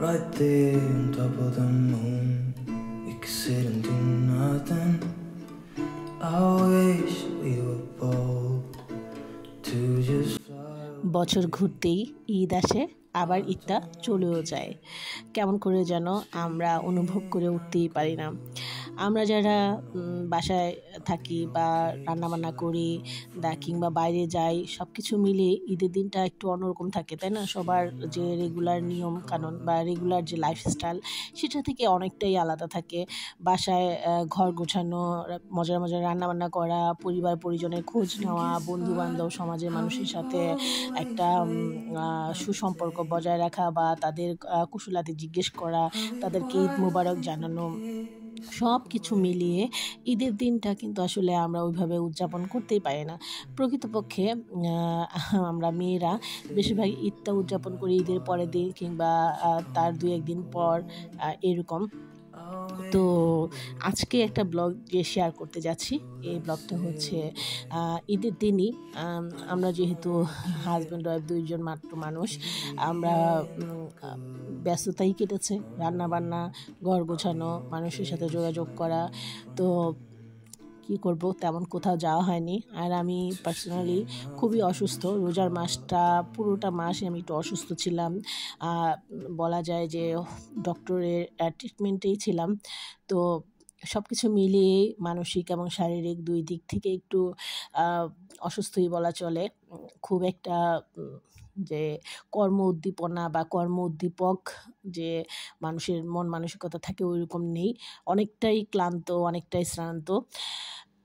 right there on top of the moon. We could sit and do nothing. I wish we were bold to just fly. বছর ঘুরতেই ঈদ আসে, আবার ঈদটা চলেও যায়। কেমন করে যেন আমরা অনুভব করে উঠতেই পারি না। আমরা যারা বাসায় থাকি বা রান্নাবান্না করি কিংবা বাইরে যাই, সব কিছু মিলিয়ে ঈদের দিনটা একটু অন্যরকম থাকে, তাই না? সবার যে রেগুলার নিয়ম কানুন বা রেগুলার যে লাইফস্টাইল, সেটা থেকে অনেকটাই আলাদা থাকে। বাসায় ঘর গোছানো, মজার মজার রান্নাবান্না করা, পরিবার পরিজনের খোঁজ নেওয়া, বন্ধুবান্ধব, সমাজের মানুষের সাথে একটা সুসম্পর্ক বজায় রাখা বা তাদের কুশলাতে জিজ্ঞেস করা, তাদেরকে ঈদ মোবারক জানানো, সব কিছু মিলিয়ে ঈদের দিনটা কিন্তু আসলে আমরা ওইভাবে উদযাপন করতেই পারি না। প্রকৃতপক্ষে আমরা মেয়েরা বেশিরভাগ ঈদটা উদযাপন করি ঈদের পরের দিন কিংবা তার 2-1 দিন পর এরকম। তো আজকে একটা ব্লগ যে শেয়ার করতে যাচ্ছি, এই ব্লগটা হচ্ছে ঈদের দিনই। আমরা যেহেতু হাজব্যান্ড ওয়াইফ দুইজন মাত্র মানুষ, আমরা ব্যস্ততাই কেটেছে, রান্নাবান্না, ঘর গোছানো, মানুষের সাথে যোগাযোগ করা। তো কি করব, তেমন কোথাও যাওয়া হয়নি। আর আমি পার্সোনালি খুবই অসুস্থ। রোজার মাসটা পুরোটা মাসে আমি একটু অসুস্থ ছিলাম, বলা যায় যে ডক্টরের ট্রিটমেন্টেই ছিলাম। তো সব কিছু মিলিয়ে মানসিক এবং শারীরিক দুই দিক থেকে একটু অসুস্থই বলা চলে। খুব একটা যে কর্ম উদ্দীপনা বা কর্ম উদ্দীপক যে মানুষের মন মানসিকতা থাকে ওইরকম নেই, অনেকটাই ক্লান্ত, অনেকটাই শ্রান্ত।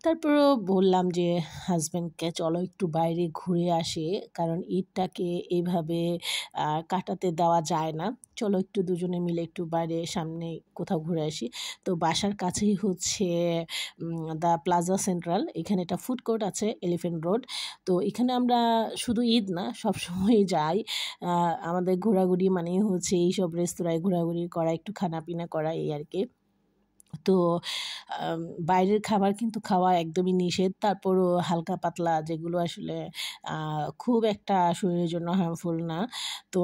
তারপরেও বললাম যে হাজব্যান্ডকে চলো একটু বাইরে ঘুরে আসি, কারণ ঈদটাকে এইভাবে কাটাতে দেওয়া যায় না, চলো একটু দুজনে মিলে একটু বাইরে সামনে কোথাও ঘুরে আসি। তো বাসার কাছেই হচ্ছে দ্য প্লাজা সেন্ট্রাল, এখানে একটা ফুড কোর্ট আছে, এলিফ্যান্ট রোড। তো এখানে আমরা শুধু ঈদ না, সবসময় যাই। আমাদের ঘোরাঘুরি মানে হচ্ছে এইসব রেস্তোরাঁয় ঘোরাঘুরি করা, একটু খানাপিনা করা, এই আর কি। তো বাইরের খাবার কিন্তু খাওয়া একদমই নিষেধ। তারপরও হালকা পাতলা যেগুলো আসলে খুব একটা শরীরের জন্য হার্মফুল না। তো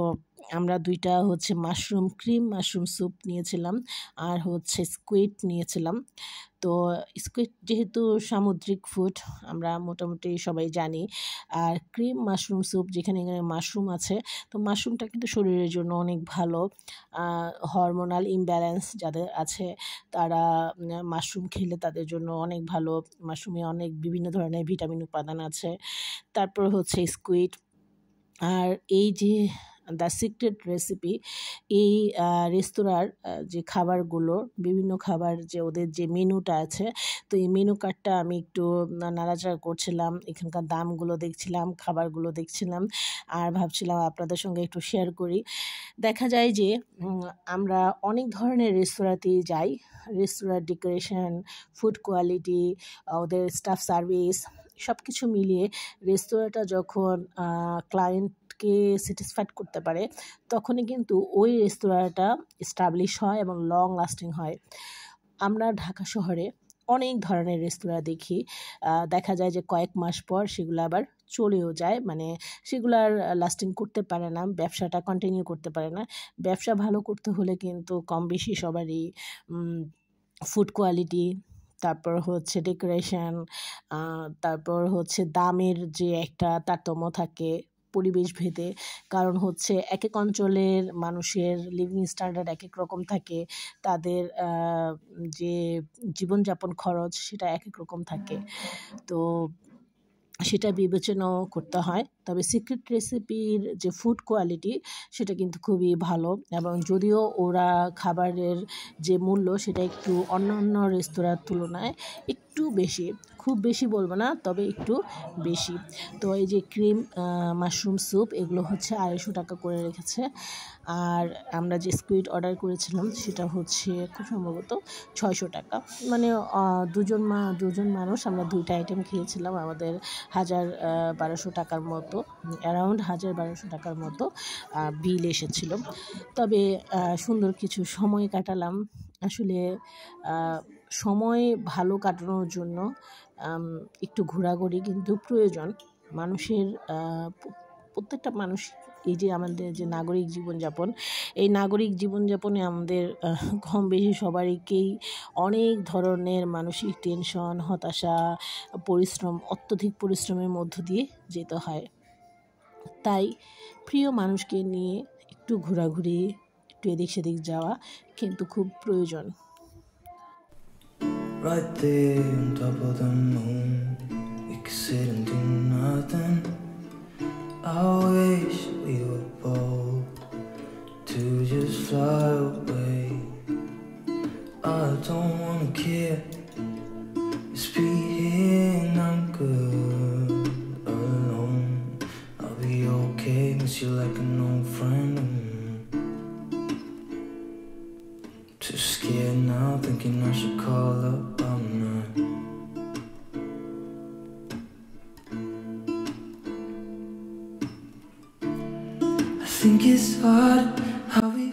আমরা 2টা হচ্ছে ক্রিম মাশরুম স্যুপ নিয়েছিলাম, আর হচ্ছে স্কুইড নিয়েছিলাম। তো স্কুইড যেহেতু সামুদ্রিক ফুড, আমরা মোটামুটি সবাই জানি। আর ক্রিম মাশরুম স্যুপ, যেখানে এখানে মাশরুম আছে, তো মাশরুমটা কিন্তু শরীরের জন্য অনেক ভালো। হরমোনাল ইমব্যালেন্স যাদের আছে তারা মাশরুম খেলে তাদের জন্য অনেক ভালো। মাশরুমে অনেক বিভিন্ন ধরনের ভিটামিন উপাদান আছে। তারপর হচ্ছে স্কুইড। আর এই যে দ্য সিক্রেট রেসিপি, এই রেস্তোরাঁর যে খাবারগুলো, বিভিন্ন খাবার যে ওদের যে মেনুটা আছে, তো এই মেনু কার্ডটা আমি একটু নাড়াচাড়া করছিলাম, এখানকার দামগুলো দেখছিলাম, খাবারগুলো দেখছিলাম, আর ভাবছিলাম আপনাদের সঙ্গে একটু শেয়ার করি। দেখা যায় যে আমরা অনেক ধরনের রেস্তোরাঁতেই যাই, রেস্তোরাঁর ডেকোরেশন, ফুড কোয়ালিটি, ওদের স্টাফ সার্ভিস, সব কিছু মিলিয়ে রেস্তোরাঁটা যখন ক্লায়েন্টকে স্যাটিসফাইড করতে পারে, তখনই কিন্তু ওই রেস্তোরাঁটা এস্টাবলিশ হয় এবং লং লাস্টিং হয়। আমরা ঢাকা শহরে অনেক ধরনের রেস্তোরাঁ দেখি, দেখা যায় যে কয়েক মাস পর সেগুলো আবার চলেও যায়, মানে সেগুলো আর লাস্টিং করতে পারে না, ব্যবসাটা কন্টিনিউ করতে পারে না। ব্যবসা ভালো করতে হলে কিন্তু কম বেশি সবারই ফুড কোয়ালিটি, তারপর হচ্ছে ডেকোরেশন, তারপর হচ্ছে দামের যে একটা তারতম্য থাকে পরিবেশ ভেদে। কারণ হচ্ছে এক এক অঞ্চলের মানুষের লিভিং স্ট্যান্ডার্ড এক এক রকম থাকে, তাদের যে জীবনযাপন খরচ সেটা এক এক রকম থাকে। তো সেটা বিবেচনাও করতে হয়। তবে সিক্রেট রেসিপির যে ফুড কোয়ালিটি সেটা কিন্তু খুবই ভালো, এবং যদিও ওরা খাবারের যে মূল্য সেটা একটু অন্যান্য রেস্তোরাঁর তুলনায় একটু বেশি, খুব বেশি বলবো না, তবে একটু বেশি। তো এই যে ক্রিম মাশরুম স্যুপ, এগুলো হচ্ছে 250 টাকা করে রেখেছে। আর আমরা যে স্কুইড অর্ডার করেছিলাম সেটা হচ্ছে খুব সম্ভবত 600 টাকা। মানে দুজন মানুষ আমরা 2টা আইটেম খেয়েছিলাম, আমাদের 1200 টাকার মতো, অ্যারাউন্ড 1200 টাকার মতো বিল এসেছিল। তবে সুন্দর কিছু সময় কাটালাম। আসলে সময় ভালো কাটানোর জন্য একটু ঘোরাঘুরি কিন্তু প্রয়োজন। মানুষের প্রত্যেকটা মানুষ এই যে আমাদের যে নাগরিক জীবনযাপন, এই নাগরিক জীবনযাপনে আমাদের কম বেশি সবারইকেই অনেক ধরনের মানসিক টেনশন, হতাশা, পরিশ্রম, অত্যধিক পরিশ্রমের মধ্য দিয়ে যেতে হয়। তাই প্রিয় মানুষকে নিয়ে একটু ঘোরাঘুরি, একটু এদিক সেদিক যাওয়া কিন্তু খুব প্রয়োজন। Right there on top of the moon, we could sit and do nothing. I wish we were bold to just fly away. I don't wanna care, just be here and I'm good alone. I'll be okay, miss you like an old friend. Too scared now, thinking I should call up all night. I think it's hard how we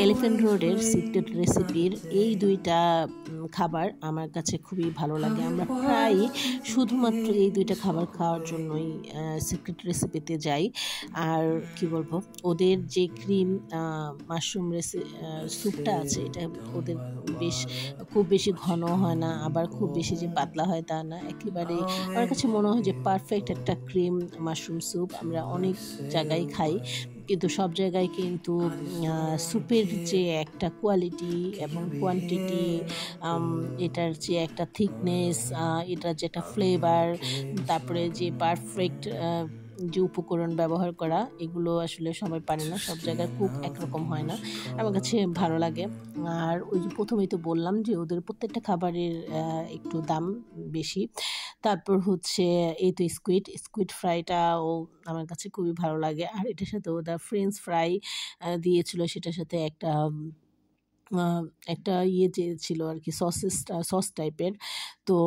elephant রোডের secret রেসিপির এই দুইটা খাবার আমার কাছে খুবই ভালো লাগে। আমরা প্রায় শুধুমাত্র এই দুইটা খাবার খাওয়ার জন্যই সিক্রেট রেসিপিতে যাই। আর কি বলবো, ওদের যে ক্রিম মাশরুম স্যুপটা আছে, এটা ওদের খুব বেশি ঘন হয় না, আবার খুব বেশি যে পাতলা হয় তা না, একেবারে আমার কাছে মনে হয় যে পারফেক্ট একটা ক্রিম মাশরুম স্যুপ। আমরা অনেক জায়গায় খাই, কিন্তু সব জায়গায় কিন্তু স্যুপের যে একটা কোয়ালিটি এবং কোয়ান্টিটি, এটার যে একটা থিকনেস, এটার যে একটা ফ্লেভার, তারপরে যে পারফেক্ট যে উপকরণ ব্যবহার করা, এগুলো আসলে সবাই পারে না, সব জায়গায় কুক একরকম হয় না। আমার কাছে ভালো লাগে। আর ওই যে প্রথমেই তো বললাম যে ওদের প্রত্যেকটা খাবারের একটু দাম বেশি। তারপর হচ্ছে এই তো স্কুইড ফ্রাইটাও আমার কাছে খুবই ভালো লাগে। আর এটার সাথে ওদের ফ্রেঞ্চ ফ্রাই দিয়েছিল, সেটার সাথে একটা ইয়ে যে ছিল আর কি, সস টাইপের। তো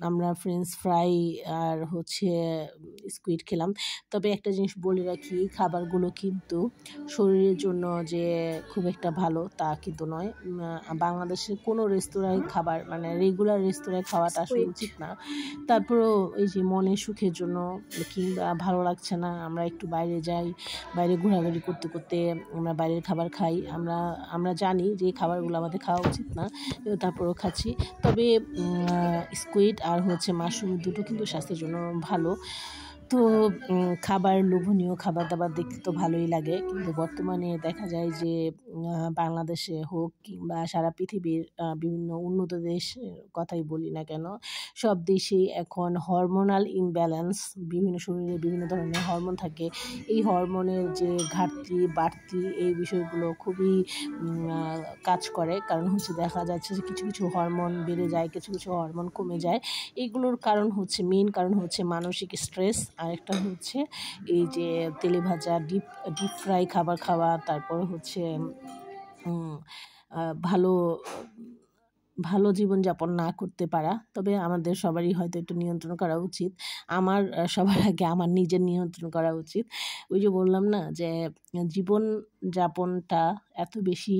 আমরা ফ্রেঞ্চ ফ্রাই আর হচ্ছে স্কুইড খেলাম। তবে একটা জিনিস বলে রাখি, খাবারগুলো কিন্তু শরীরের জন্য যে খুব একটা ভালো তা কিন্তু নয়। বাংলাদেশের কোনো রেস্তোরাঁয় খাবার, মানে রেগুলার রেস্তোরাঁয় খাওয়াটা আসলে উচিত না। তারপরেও এই যে মনের সুখের জন্য কিংবা ভালো লাগছে না, আমরা একটু বাইরে যাই, বাইরে ঘোরাঘুরি করতে করতে আমরা বাইরের খাবার খাই। আমরা জানি যে খাবারগুলো আমাদের খাওয়া উচিত না, তারপরেও খাচ্ছি। তবে স্কুইড আর হচ্ছে মাশরুম দুটো কিন্তু স্বাস্থ্যের জন্য ভালো। তো লোভনীয় খাবার দাবার দেখতে তো ভালোই লাগে, কিন্তু বর্তমানে দেখা যায় যে বাংলাদেশে হোক কিংবা সারা পৃথিবীর বিভিন্ন উন্নত দেশের কথাই বলি না কেন, সব দেশেই এখন হরমোনাল ইমব্যালেন্স, শরীরে বিভিন্ন ধরনের হরমোন থাকে। এই হরমোনের যে ঘাটতি বাড়তি, এই বিষয়গুলো খুবই কাজ করে। কারণ হচ্ছে দেখা যাচ্ছে যে কিছু কিছু হরমোন বেড়ে যায়, কিছু কিছু হরমোন কমে যায়। এইগুলোর মেইন কারণ হচ্ছে মানসিক স্ট্রেস, আর একটা হচ্ছে এই যে তেলে ভাজা ডিপ ফ্রাই খাবার খাওয়া, তারপর হচ্ছে ভালো জীবনযাপন না করতে পারা। তবে আমাদের সবারই হয়তো একটু নিয়ন্ত্রণ করা উচিত। সবার আগে আমার নিজের নিয়ন্ত্রণ করা উচিত। ওই যে বললাম না যে জীবনযাপনটা এত বেশি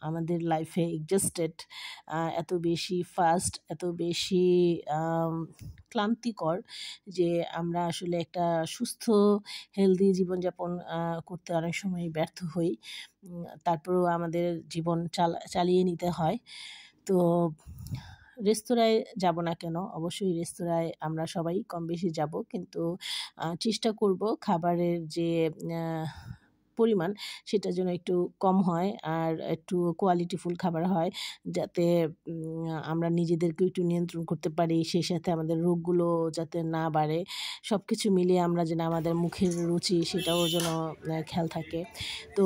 আমাদের লাইফে এক্সস্টেড, এত বেশি ফাস্ট, এত বেশি ক্লান্তিকর যে আমরা আসলে একটা সুস্থ হেলদি জীবনযাপন করতে অনেক সময় ব্যর্থ হই। তারপরেও আমাদের জীবন চালিয়ে নিতে হয়। তো রেস্তোরাঁয় যাব না কেন, অবশ্যই রেস্তোরাঁয় আমরা সবাই কম বেশি যাব, কিন্তু চেষ্টা করব খাবারের যে পরিমাণ সেটা যেন একটু কম হয় আর একটু কোয়ালিটিফুল খাবার হয়, যাতে আমরা নিজেদেরকে একটু নিয়ন্ত্রণ করতে পারি, সেই সাথে আমাদের রোগগুলো যাতে না বাড়ে। সব কিছু মিলিয়ে আমরা যেন আমাদের মুখের রুচি সেটাও যেন খেয়াল থাকে। তো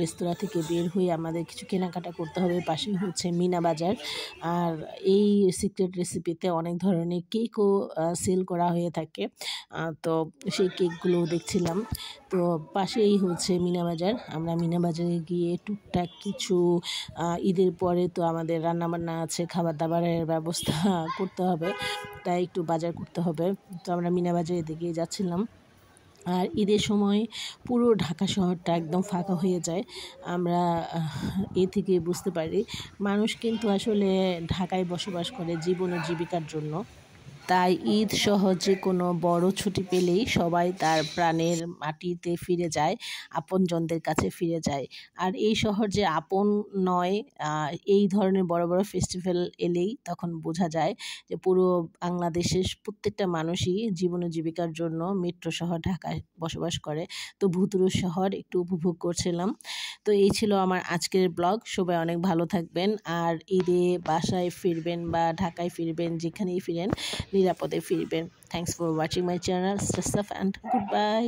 রেস্তোরাঁ থেকে বের হয়ে আমাদের কিছু কেনাকাটা করতে হবে। পাশেই হচ্ছে মিনা বাজার, আর এই সিক্রেট রেসিপিতে অনেক ধরনের কেকও সেল করা হয়ে থাকে। তো সেই কেকগুলো দেখছিলাম। তো পাশেই হচ্ছে মিনা বাজার। আমরা মিনা বাজারে গিয়ে টুকটাক কিছু ঈদের পরে তো আমাদের রান্নাবান্না আছে, খাবার দাবারের ব্যবস্থা করতে হবে, তাই একটু বাজার করতে হবে। তো আমরা মিনা বাজারের দিকে যাচ্ছিলাম। আর ঈদের সময় পুরো ঢাকা শহরটা একদম ফাঁকা হয়ে যায়। আমরা এ থেকে বুঝতে পারি মানুষ কিন্তু আসলে ঢাকায় বসবাস করে জীবন ও জীবিকার জন্য। তাই ঈদ সহ যে কোনো বড় ছুটি পেলেই সবাই তার প্রাণের মাটিতে ফিরে যায়, আপনজনদের কাছে ফিরে যায়। আর এই শহর যে আপন নয়, এই ধরনের বড় বড় ফেস্টিভ্যাল এলেই তখন বোঝা যায় যে পুরো বাংলাদেশের প্রত্যেকটা মানুষই জীবন ও জীবিকার জন্য মেট্রো শহর ঢাকায় বসবাস করে। তো ভুতুড়ে শহর একটু উপভোগ করছিলাম। তো এই ছিল আমার আজকের ব্লগ। সবাই অনেক ভালো থাকবেন, আর ঈদে বাসায় ফিরবেন বা ঢাকায় ফিরবেন, যেখানেই ফিরেন নিরাপদে ফিরবেন। Thanks for watching my channel. Stay safe and good bye.